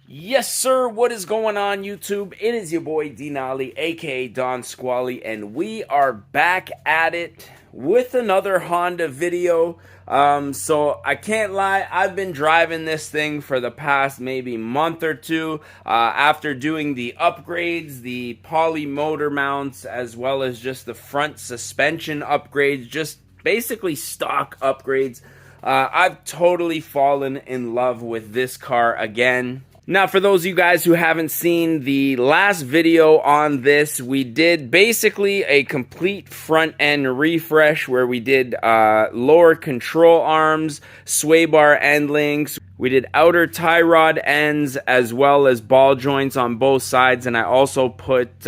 Yes, sir. What is going on, YouTube? It is your boy Denali, aka Don Squally, and we are back at it with another Honda video. So I can't lie, I've been driving this thing for the past maybe month or two. After doing the upgrades, the poly motor mounts, as well as just the front suspension upgrades, just basically stock upgrades. I've totally fallen in love with this car again. Now, for those of you guys who haven't seen the last video on this, we did basically a complete front end refresh where we did lower control arms, sway bar end links. We did outer tie rod ends as well as ball joints on both sides, and I also put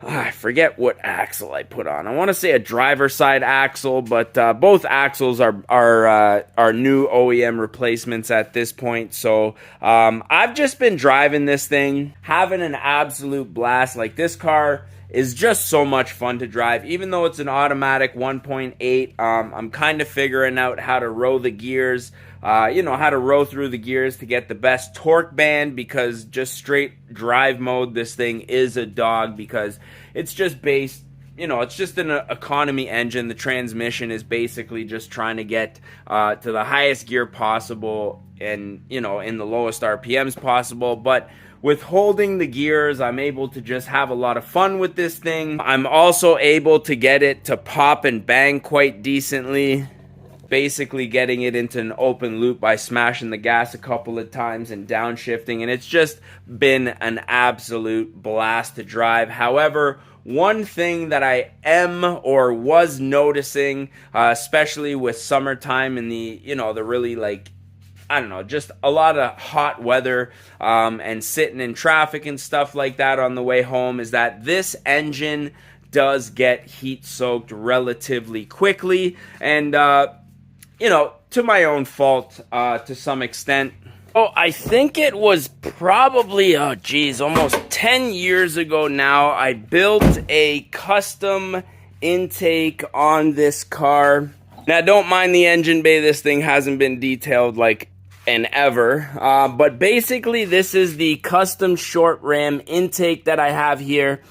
I forget what axle I put on. I want to say a driver side axle, but both axles are new OEM replacements at this point. So I've just been driving this thing, having an absolute blast. Like, this car is just so much fun to drive, even though it's an automatic 1.8. I'm kind of figuring out how to row the gears. How to row through the gears to get the best torque band, because just straight drive mode, this thing is a dog, because it's just based, it's just an economy engine. The transmission is basically just trying to get to the highest gear possible and, in the lowest RPMs possible. But with holding the gears, I'm able to just have a lot of fun with this thing. I'm also able to get it to pop and bang quite decently, basically getting it into an open loop by smashing the gas a couple of times and downshifting, and it's just been an absolute blast to drive. However, one thing that I am or was noticing, especially with summertime and the really, like, I don't know, just a lot of hot weather and sitting in traffic and stuff like that on the way home, is that this engine does get heat soaked relatively quickly, and to my own fault to some extent. Oh, I think it was probably, almost 10 years ago now, I built a custom intake on this car. Now, don't mind the engine bay, this thing hasn't been detailed like an ever, but basically this is the custom short ram intake that I have here.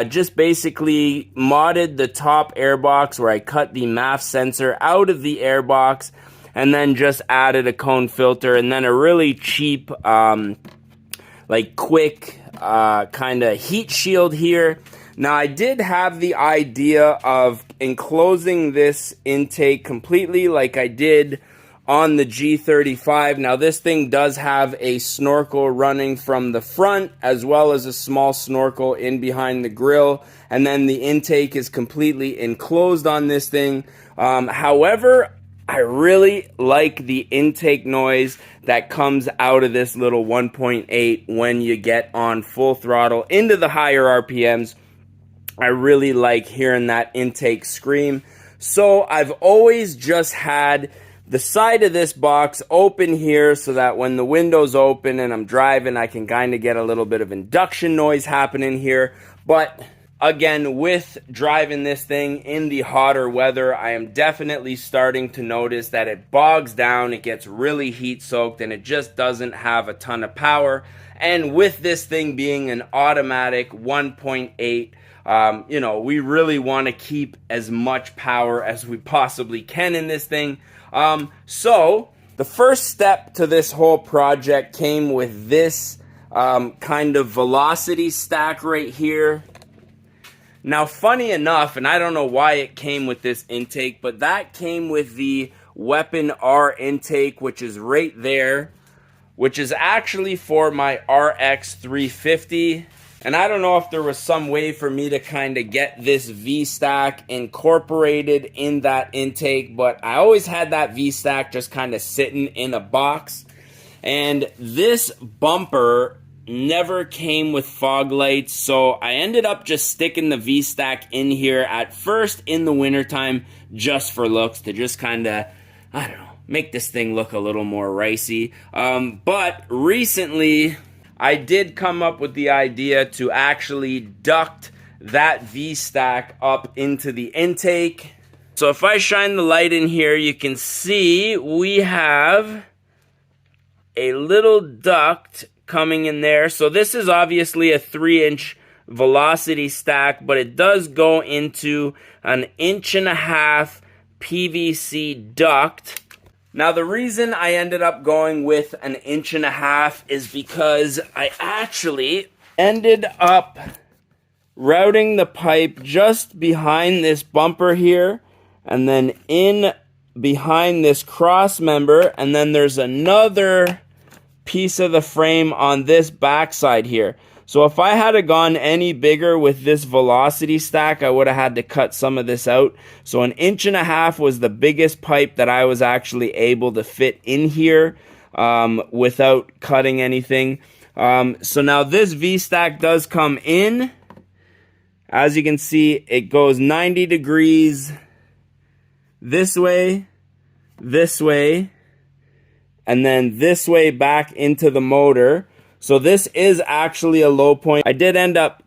Just basically modded the top airbox where I cut the MAF sensor out of the airbox, and then just added a cone filter, and then a really cheap, quick kind of heat shield here. Now, I did have the idea of enclosing this intake completely like I did on the G35. Now, this thing does have a snorkel running from the front, as well as a small snorkel in behind the grill, and then the intake is completely enclosed on this thing. However, I really like the intake noise that comes out of this little 1.8 when you get on full throttle into the higher RPMs. I really like hearing that intake scream. So I've always just had the side of this box open here, so that when the window's open and I'm driving, I can kind of get a little bit of induction noise happening here. But again, with driving this thing in the hotter weather, I am definitely starting to notice that it bogs down, it gets really heat soaked, and it just doesn't have a ton of power. And with this thing being an automatic 1.8, we really want to keep as much power as we possibly can in this thing. So the first step to this whole project came with this kind of velocity stack right here. Now, funny enough, and I don't know why it came with this intake, but that came with the Weapon R intake, which is right there, which is actually for my RX 350. And I don't know if there was some way for me to kind of get this V-stack incorporated in that intake, but I always had that V-stack just kind of sitting in a box. And this bumper never came with fog lights, so I ended up just sticking the V-stack in here at first in the wintertime just for looks, to just kind of, I don't know, make this thing look a little more ricey. But recently, I did come up with the idea to actually duct that V-stack up into the intake. So if I shine the light in here, you can see we have a little duct coming in there. So this is obviously a 3-inch velocity stack, but it does go into an 1.5-inch PVC duct. Now the reason I ended up going with an 1.5 inch is because I actually ended up routing the pipe just behind this bumper here, and then in behind this cross member, and then there's another piece of the frame on this backside here. So if I had gone any bigger with this velocity stack, I would have had to cut some of this out. So an 1.5 inch was the biggest pipe that I was actually able to fit in here without cutting anything. So now this V-stack does come in. As you can see, it goes 90 degrees this way, and then this way back into the motor. So this is actually a low point. I did end up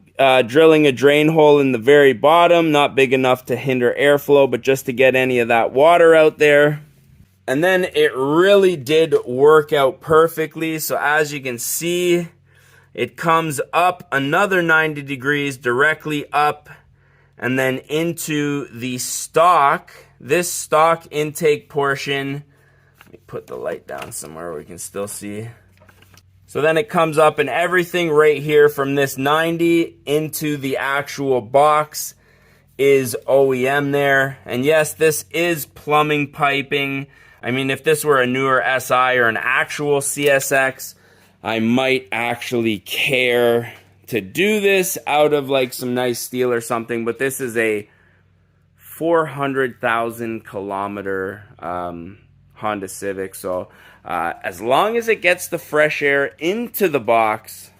drilling a drain hole in the very bottom, not big enough to hinder airflow, but just to get any of that water out there. And then it really did work out perfectly. So as you can see, it comes up another 90 degrees directly up and then into the stock. This stock intake portion, let me put the light down somewhere where we can still see. So then it comes up and everything right here from this 90 into the actual box is OEM there. And yes, this is plumbing piping. I mean, if this were a newer SI or an actual CSX, I might actually care to do this out of like some nice steel or something. But this is a 400,000 kilometer Honda Civic. So as long as it gets the fresh air into the box,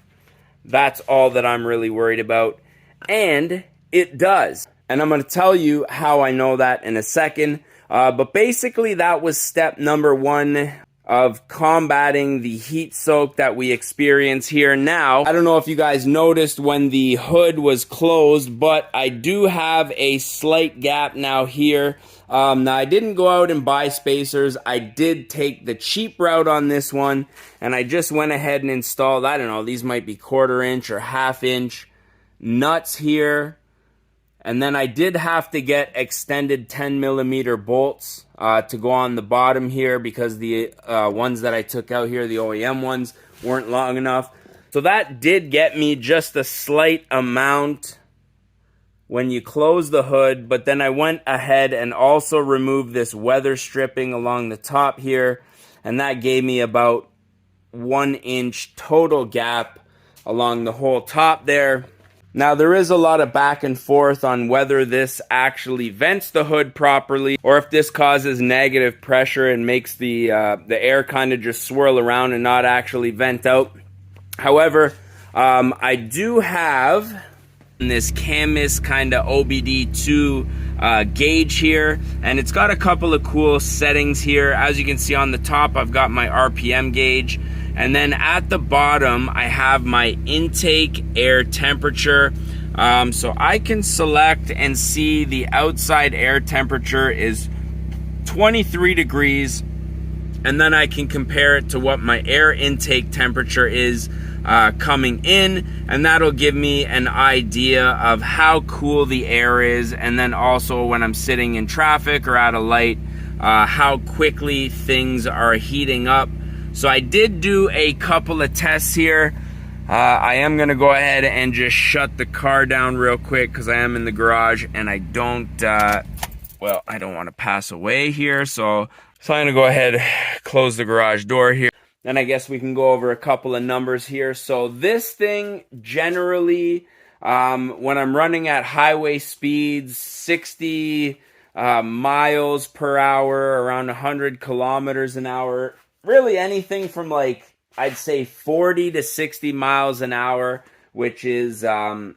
that's all that I'm really worried about. And it does. And I'm going to tell you how I know that in a second. But basically that was step number 1 of combating the heat soak that we experience here now. I don't know if you guys noticed when the hood was closed, but I do have a slight gap now here. Now I didn't go out and buy spacers. I did take the cheap route on this one, and I just went ahead and installed, I don't know, these might be 1/4 inch or 1/2 inch nuts here. And then I did have to get extended 10mm bolts to go on the bottom here because the ones that I took out here, the OEM ones, weren't long enough. So that did get me just a slight amount when you close the hood, but then I went ahead and also removed this weather stripping along the top here, and that gave me about 1 inch total gap along the whole top there. Now there is a lot of back and forth on whether this actually vents the hood properly or if this causes negative pressure and makes the air kind of just swirl around and not actually vent out. However, I do have this Camus kind of OBD2 gauge here, and it's got a couple of cool settings here. As you can see on the top, I've got my RPM gauge. And then at the bottom, I have my intake air temperature. So I can select and see the outside air temperature is 23 degrees. And then I can compare it to what my air intake temperature is coming in. And that'll give me an idea of how cool the air is. And then also when I'm sitting in traffic or at a light, how quickly things are heating up. So I did do a couple of tests here. I am going to go ahead and just shut the car down real quick because I am in the garage and I don't, well, I don't want to pass away here. So I'm going to go ahead, close the garage door here. Then I guess we can go over a couple of numbers here. So this thing generally, when I'm running at highway speeds, 60 miles per hour, around 100 kilometers an hour, really anything from like, I'd say 40 to 60 miles an hour, which is around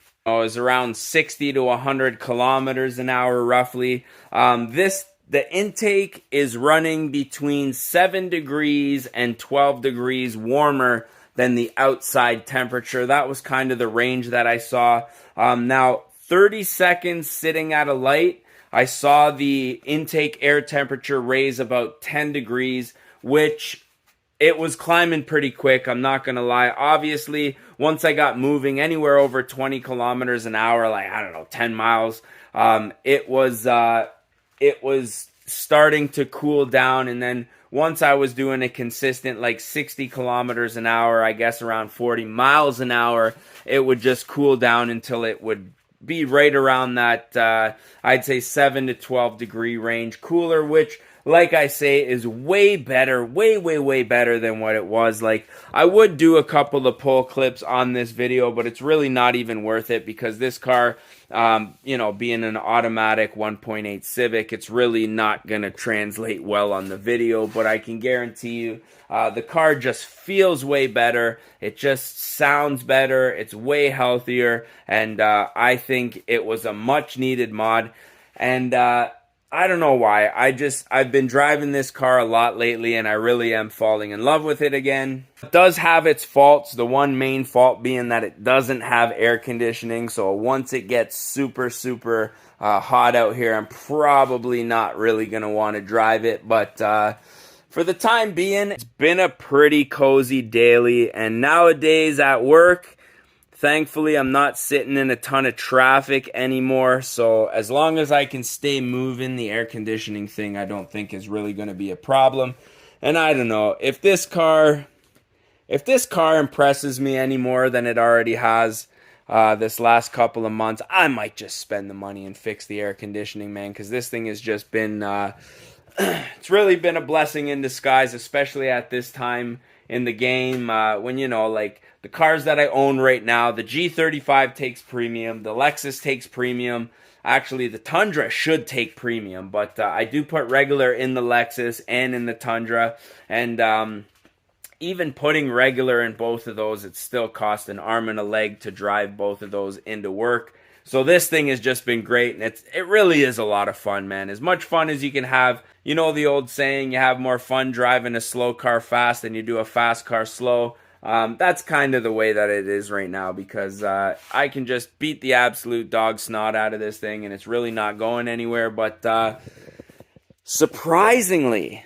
60 to 100 kilometers an hour roughly. The intake is running between 7 degrees and 12 degrees warmer than the outside temperature. That was kind of the range that I saw. Now, 30 seconds sitting at a light, I saw the intake air temperature raise about 10 degrees, which it was climbing pretty quick. I'm not going to lie. Obviously, once I got moving anywhere over 20 kilometers an hour, like, I don't know, 10 miles, it was starting to cool down. And then once I was doing a consistent like 60 kilometers an hour, I guess around 40 miles an hour, it would just cool down until it would be right around that, I'd say 7 to 12 degree range cooler, which, like I say, is way better, way better than what it was. Like, I would do a couple of pull clips on this video, but it's really not even worth it because this car, you know, being an automatic 1.8 Civic, it's really not going to translate well on the video, but I can guarantee you the car just feels way better. It just sounds better. It's way healthier, and I think it was a much needed mod. And I don't know why. I've been driving this car a lot lately, and I really am falling in love with it again. It does have its faults, the one main fault being that it doesn't have air conditioning, so once it gets super hot out here, I'm probably not really going to want to drive it, but for the time being, it's been a pretty cozy daily, and nowadays at work, thankfully, I'm not sitting in a ton of traffic anymore, so as long as I can stay moving, the air conditioning thing I don't think is really going to be a problem. And I don't know, if this car impresses me any more than it already has this last couple of months, I might just spend the money and fix the air conditioning, man, because this thing has just been, it's really been a blessing in disguise, especially at this time in the game, when, you know, like, the cars that I own right now, the G35 takes premium, the Lexus takes premium. Actually, the Tundra should take premium, but I do put regular in the Lexus and in the Tundra. And even putting regular in both of those, it still costs an arm and a leg to drive both of those into work. So this thing has just been great, and it really is a lot of fun, man. As much fun as you can have. You know the old saying, you have more fun driving a slow car fast than you do a fast car slow. That's kind of the way that it is right now, because I can just beat the absolute dog snot out of this thing, and it's really not going anywhere. But surprisingly,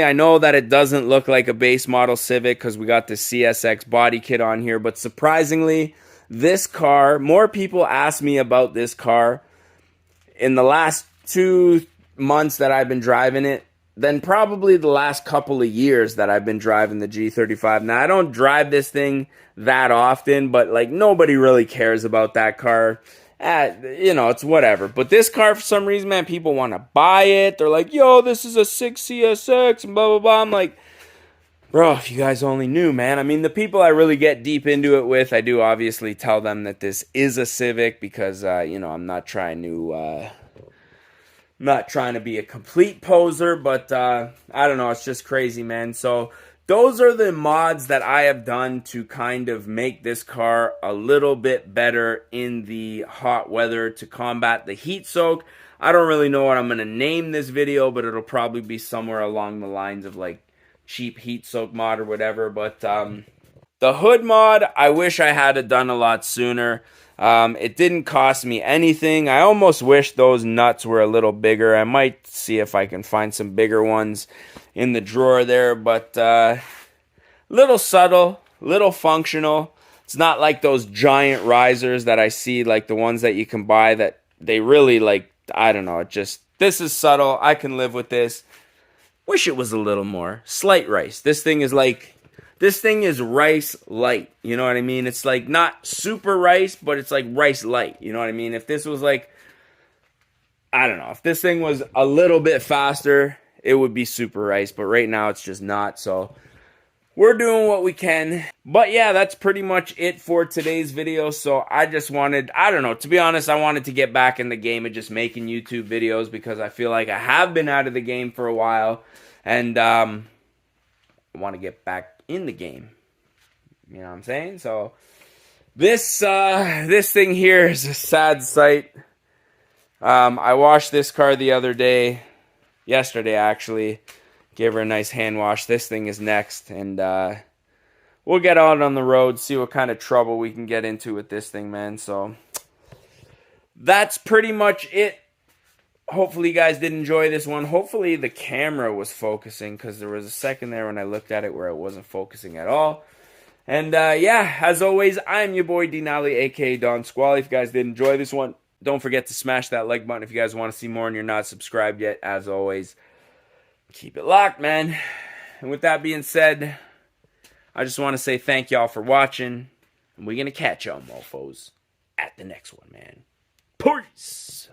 I know that it doesn't look like a base model Civic because we got the CSX body kit on here, but surprisingly, this car, more people ask me about this car in the last 2 months that I've been driving it than probably the last couple of years that I've been driving the G35. Now, I don't drive this thing that often, but like, nobody really cares about that car. You know, it's whatever. But this car, for some reason, man, people want to buy it. They're like, yo, this is a 6 CSX and blah, blah, blah. I'm like, bro, if you guys only knew, man. I mean, the people I really get deep into it with, I do obviously tell them that this is a Civic because, you know, I'm not trying to be a complete poser, but I don't know, it's just crazy, man. So those are the mods that I have done to kind of make this car a little bit better in the hot weather to combat the heat soak. I don't really know what I'm going to name this video, but it'll probably be somewhere along the lines of like cheap heat soak mod or whatever. But the hood mod, I wish I had done a lot sooner. It didn't cost me anything. I almost wish those nuts were a little bigger. I might see if I can find some bigger ones in the drawer there, but little subtle, little functional. It's not like those giant risers that I see, like the ones that you can buy that they really like, I don't know, it just, this is subtle. I can live with this. Wish it was a little more. Slight rice. This thing is rice light, you know what I mean? It's like not super rice, but it's like rice light, you know what I mean? If this was like, I don't know, if this thing was a little bit faster, it would be super rice, but right now it's just not, so we're doing what we can. But yeah, that's pretty much it for today's video. So I just wanted, I don't know, to be honest, I wanted to get back in the game of just making YouTube videos because I feel like I have been out of the game for a while, and I want to get back in the game. You know what I'm saying? So this thing here is a sad sight. I washed this car the other day, yesterday actually. Gave her a nice hand wash. This thing is next, and we'll get out on the road, see what kind of trouble we can get into with this thing, man. So that's pretty much it hopefully you guys did enjoy this one. Hopefully the camera was focusing, because there was a second there when I looked at it where it wasn't focusing at all. And yeah, as always, I'm your boy Denali, aka Don Squally. If you guys did enjoy this one, don't forget to smash that like button if you guys want to see more and you're not subscribed yet. As always, keep it locked, man. And with that being said, I just want to say thank y'all for watching. And we're going to catch y'all, mofos, at the next one, man. Peace!